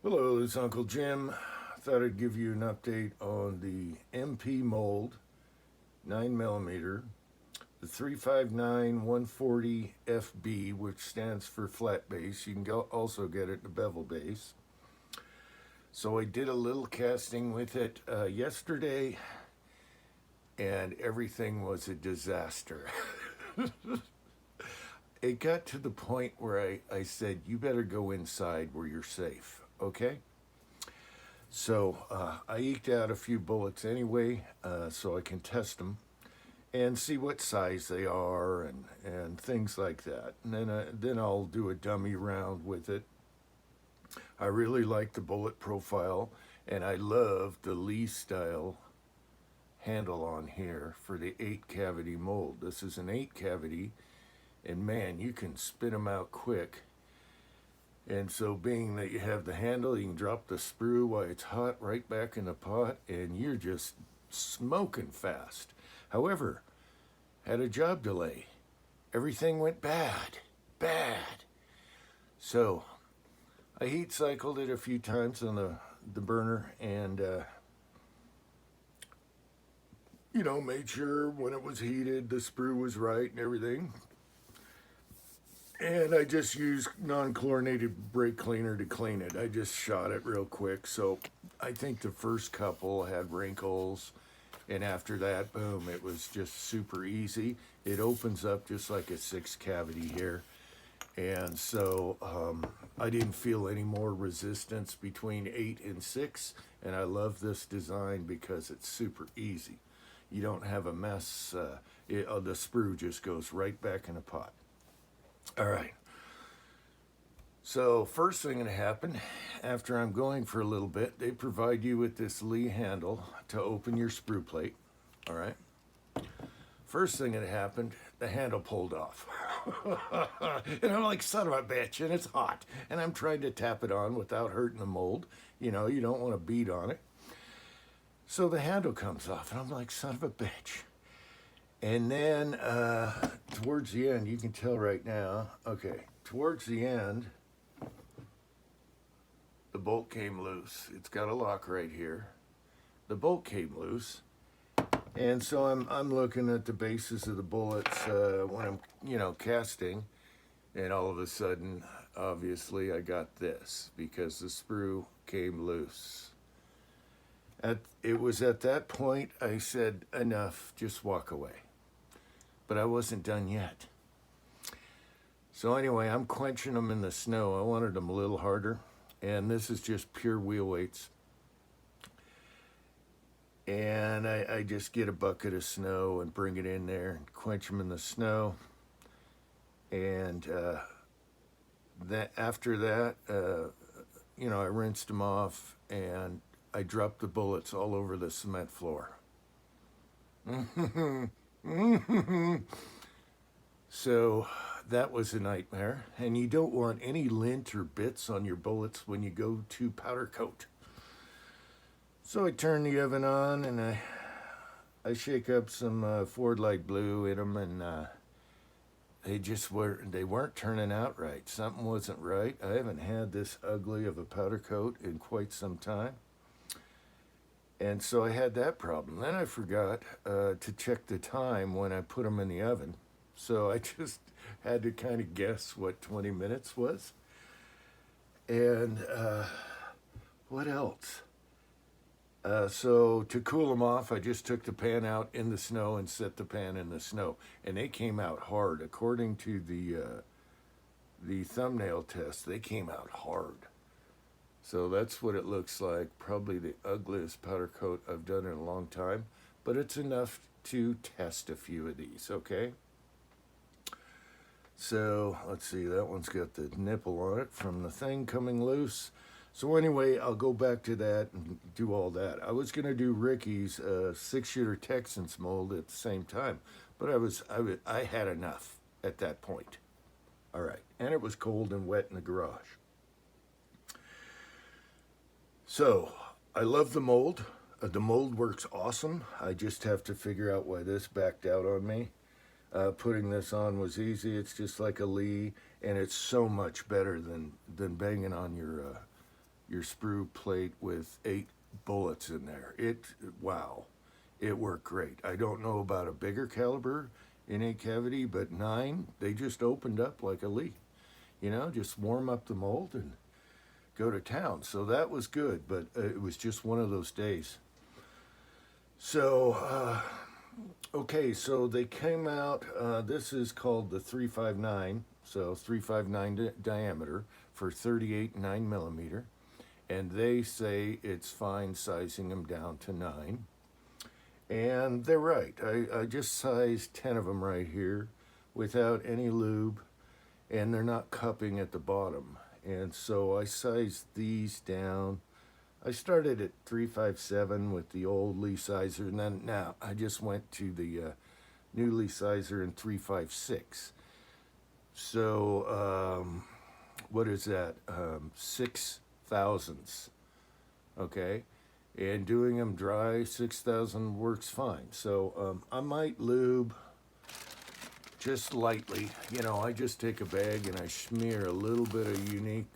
Hello, this is Uncle Jim. Thought I'd give you an update on the MP mold 9mm, the 359 140 FB, which stands for flat base. You can also get it in bevel base. So I did a little casting with it yesterday, and everything was a disaster. It got to the point where I said, you better go inside where you're safe, okay? So I eked out a few bullets anyway, so I can test them and see what size they are and things like that. And then I'll do a dummy round with it. I really like the bullet profile, and I love the Lee style handle on here for the 8-cavity mold. This is an 8-cavity, and man, you can spit them out quick. And so being that you have the handle, you can drop the sprue while it's hot right back in the pot, and you're just smoking fast. However, had a job delay. Everything went bad. So I heat cycled it a few times on the burner and, made sure when it was heated, the sprue was right and everything. And I just used non-chlorinated brake cleaner to clean it. I just shot it real quick. So I think the first couple had wrinkles. And after that, boom, it was just super easy. It opens up just like a 6-cavity here. And so I didn't feel any more resistance between 8 and 6. And I love this design because it's super easy. You don't have a mess. The sprue just goes right back in the pot. All right. So first thing that happened, after I'm going for a little bit, they provide you with this Lee handle to open your sprue plate. All right. First thing that happened, the handle pulled off. And I'm like, son of a bitch, and it's hot. And I'm trying to tap it on without hurting the mold. You don't want to beat on it. So the handle comes off, and I'm like, son of a bitch. And then towards the end, you can tell right now, okay, towards the end, the bolt came loose. It's got a lock right here. The bolt came loose. And so I'm looking at the bases of the bullets when I'm, casting. And all of a sudden, obviously, I got this because the sprue came loose. It was at that point I said, enough, just walk away. But I wasn't done yet. So anyway, I'm quenching them in the snow. I wanted them a little harder. And this is just pure wheel weights. And I just get a bucket of snow and bring it in there and quench them in the snow. And after that, I rinsed them off and I dropped the bullets all over the cement floor. So that was a nightmare. And you don't want any lint or bits on your bullets when you go to powder coat. So I turn the oven on and I shake up some Ford Light Blue in them, and they weren't turning out right. Something wasn't right. I haven't had this ugly of a powder coat in quite some time. And so I had that problem. Then I forgot to check the time when I put them in the oven. So I just had to kind of guess what 20 minutes was. And what else? So to cool them off, I just took the pan out in the snow and set the pan in the snow. And they came out hard. According to the thumbnail test, they came out hard. So that's what it looks like. Probably the ugliest powder coat I've done in a long time. But it's enough to test a few of these, okay? So let's see, that one's got the nipple on it from the thing coming loose. So anyway, I'll go back to that and do all that. I was going to do Ricky's 6-shooter Texans mold at the same time, but I had enough at that point. All right, and it was cold and wet in the garage. So I love the mold. The mold works awesome. I just have to figure out why this backed out on me. Putting this on was easy. It's just like a Lee, and it's so much better than banging on your sprue plate with 8 bullets in there. Wow, it worked great. I don't know about a bigger caliber innate cavity, but 9, they just opened up like a leak. You know, just warm up the mold and go to town. So that was good, but it was just one of those days. So, okay, so they came out, this is called the 359, so 359 diameter for 38 9mm, and they say it's fine sizing them down to 9. And they're right. I just sized 10 of them right here without any lube, and they're not cupping at the bottom. And so I sized these down. I started at 357 with the old Lee sizer, and then now I just went to the new Lee sizer in 356. So what is that? 6 thousandths. Okay, and doing them dry 6,000 works fine. So I might lube just lightly. You know, I just take a bag and I smear a little bit of unique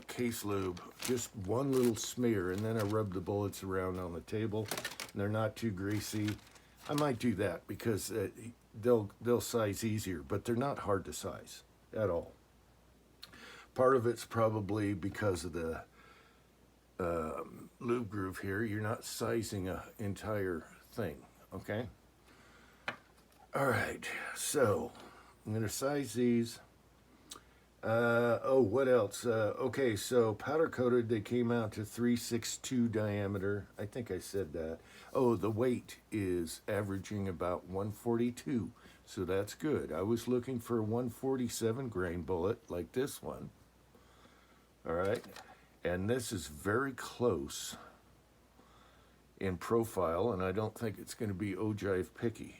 case lube, just one little smear, and then I rub the bullets around on the table, and they're not too greasy. I might do that because they'll size easier, but they're not hard to size at all. Part of it's probably because of the lube groove here. You're not sizing an entire thing, okay? All right, so I'm gonna size these. Oh, what else? Okay, so powder coated, they came out to 362 diameter. I think I said that. Oh, the weight is averaging about 142, so that's good. I was looking for a 147 grain bullet like this one. All right, and this is very close in profile, and I don't think it's going to be ogive picky.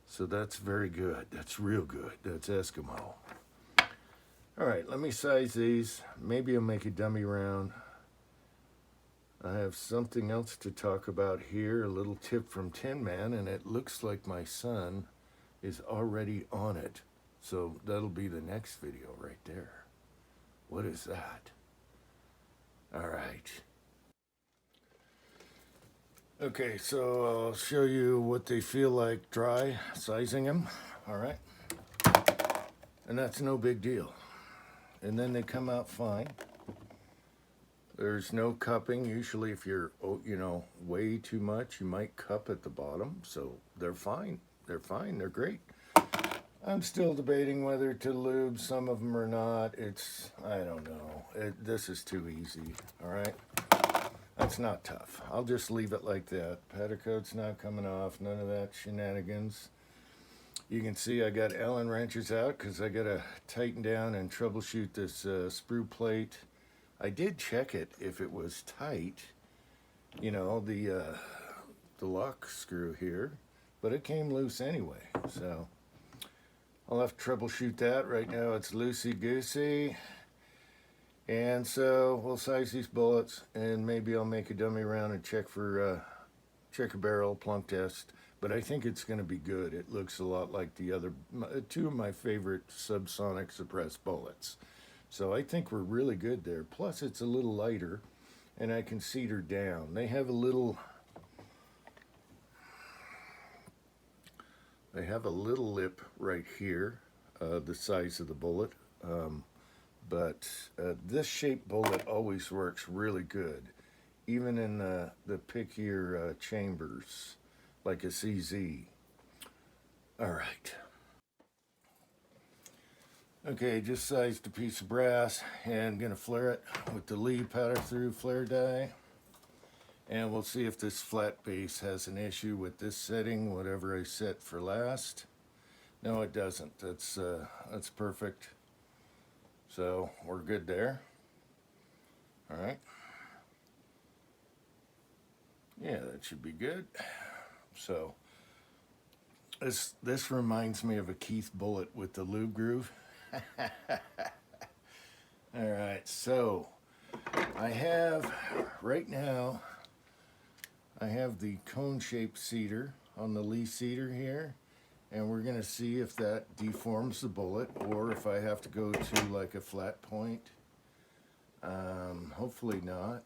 So that's very good. That's real good. That's Eskimo. All right, let me size these. Maybe I'll make a dummy round. I have something else to talk about here, a little tip from Tin Man, and it looks like my son is already on it. So that'll be the next video right there. What is that? All right. Okay, so I'll show you what they feel like dry, sizing them. All right. And that's no big deal. And then they come out fine. There's no cupping. Usually if you're, you know, way too much, you might cup at the bottom. So they're fine. They're fine. They're great. I'm still debating whether to lube some of them or not. I don't know. This is too easy, all right? That's not tough. I'll just leave it like that. Powder coat's not coming off. None of that shenanigans. You can see I got Allen wrenches out because I got to tighten down and troubleshoot this sprue plate. I did check it if it was tight, you know, the lock screw here, but it came loose anyway, so I'll have to troubleshoot that. Right now it's loosey-goosey. And so we'll size these bullets, and maybe I'll make a dummy round and check for check a barrel, plunk test. But I think it's going to be good. It looks a lot like the other, two of my favorite subsonic suppressed bullets. So I think we're really good there. Plus it's a little lighter, and I can cedar down. They have a little lip right here, the size of the bullet. But this shaped bullet always works really good, even in the pickier chambers, like a CZ. All right. Okay, just sized a piece of brass and gonna flare it with the Lee powder through flare die. And we'll see if this flat base has an issue with this setting, whatever I set for last. No, it doesn't. That's perfect. So we're good there. All right. Yeah, that should be good. So this reminds me of a Keith bullet with the lube groove. All right, so I have right now, I have the cone-shaped cedar on the Lee cedar here, and we're going to see if that deforms the bullet or if I have to go to like a flat point. Hopefully not.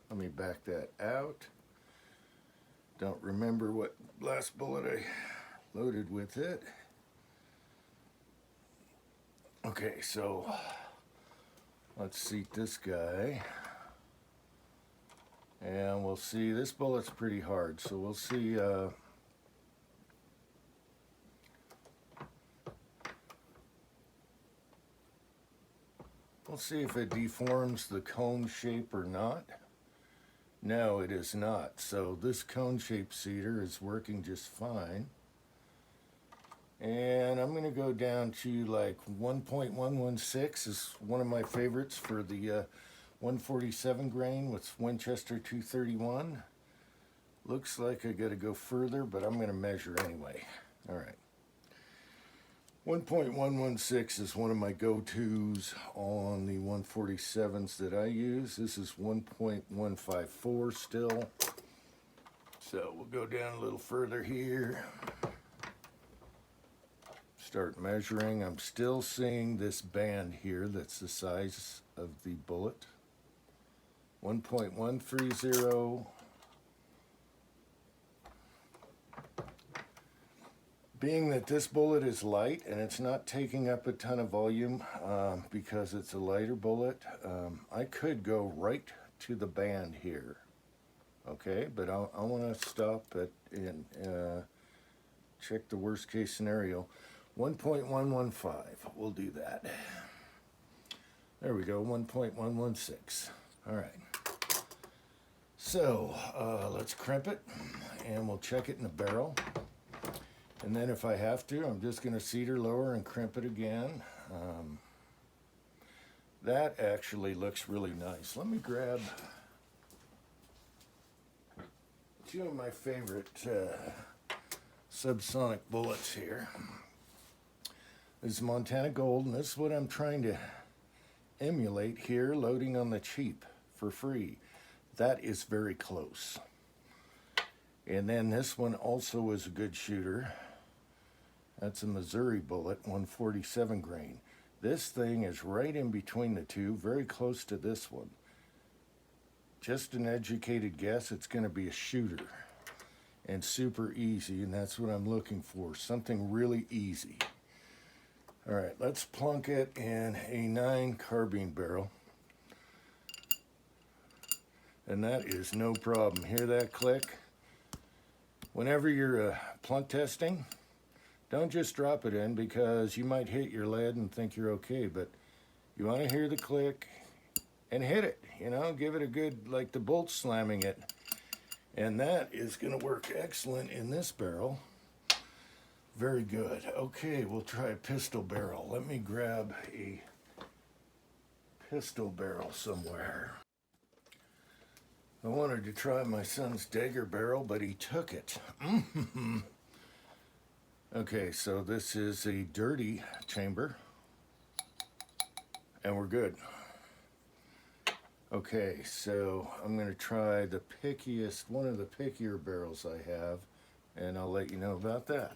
Let me back that out. Don't remember what last bullet I loaded with it. Okay, so let's seat this guy. And we'll see, this bullet's pretty hard, so we'll see we'll see if it deforms the cone shape or not. No, it is not. So this cone shape seeder is working just fine. And I'm going to go down to like 1.116 is one of my favorites for the 147 grain with Winchester 231. Looks like I got to go further, but I'm going to measure anyway. All right. 1.116 is one of my go-tos on the 147s that I use. This is 1.154 still. So we'll go down a little further here. Start measuring. I'm still seeing this band here that's the size of the bullet. 1.130. Being that this bullet is light and it's not taking up a ton of volume because it's a lighter bullet, I could go right to the band here. Okay, but I want to stop at and check the worst case scenario. 1.115, we'll do that. There we go, 1.116. All right. So let's crimp it and we'll check it in the barrel. And then if I have to, I'm just going to seeder lower and crimp it again. That actually looks really nice. Let me grab two of my favorite subsonic bullets here. This is Montana Gold, and this is what I'm trying to emulate here, loading on the cheap for free. That is very close. And then this one also is a good shooter. That's a Missouri bullet, 147 grain. This thing is right in between the two, very close to this one. Just an educated guess, it's going to be a shooter. And super easy, and that's what I'm looking for, something really easy. All right, let's plunk it in a 9 carbine barrel. And that is no problem. Hear that click? Whenever you're plunk testing, don't just drop it in because you might hit your lead and think you're okay, but you want to hear the click and hit it, you know, give it a good, like the bolt slamming it. And that is going to work excellent in this barrel. Very good. Okay, we'll try a pistol barrel. Let me grab a pistol barrel somewhere. I wanted to try my son's Dagger barrel, but he took it. Okay, so this is a dirty chamber, and we're good. Okay, so I'm going to try the pickiest, one of the pickier barrels I have, and I'll let you know about that.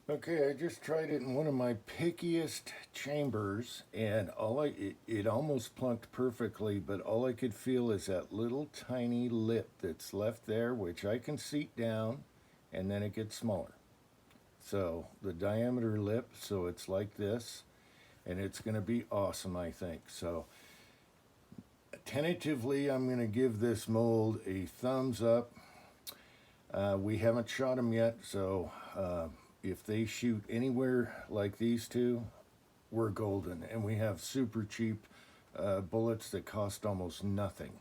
Okay, I just tried it in one of my pickiest chambers, and it almost plunked perfectly, but all I could feel is that little tiny lip that's left there, which I can seat down, and then it gets smaller. So the diameter lip, so it's like this, and it's going to be awesome, I think. So tentatively, I'm going to give this mold a thumbs up. We haven't shot them yet, so if they shoot anywhere like these two, we're golden. And we have super cheap bullets that cost almost nothing.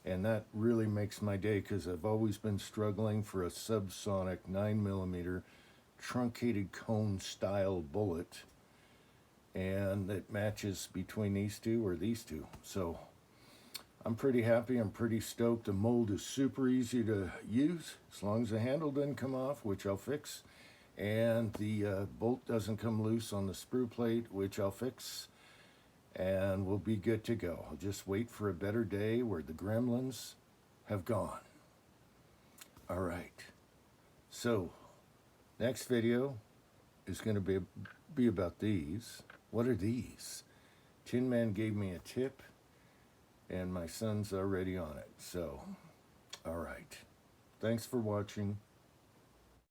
And that really makes my day because I've always been struggling for a subsonic 9mm truncated cone style bullet. And it matches between these two or these two. So I'm pretty happy. I'm pretty stoked. The mold is super easy to use as long as the handle doesn't come off, which I'll fix. And the bolt doesn't come loose on the sprue plate, which I'll fix. And we'll be good to go. I'll just wait for a better day where the gremlins have gone. All right. So Next video is going to be about these. What are these? Tin Man gave me a tip, and my son's already on it. So, all right. Thanks for watching.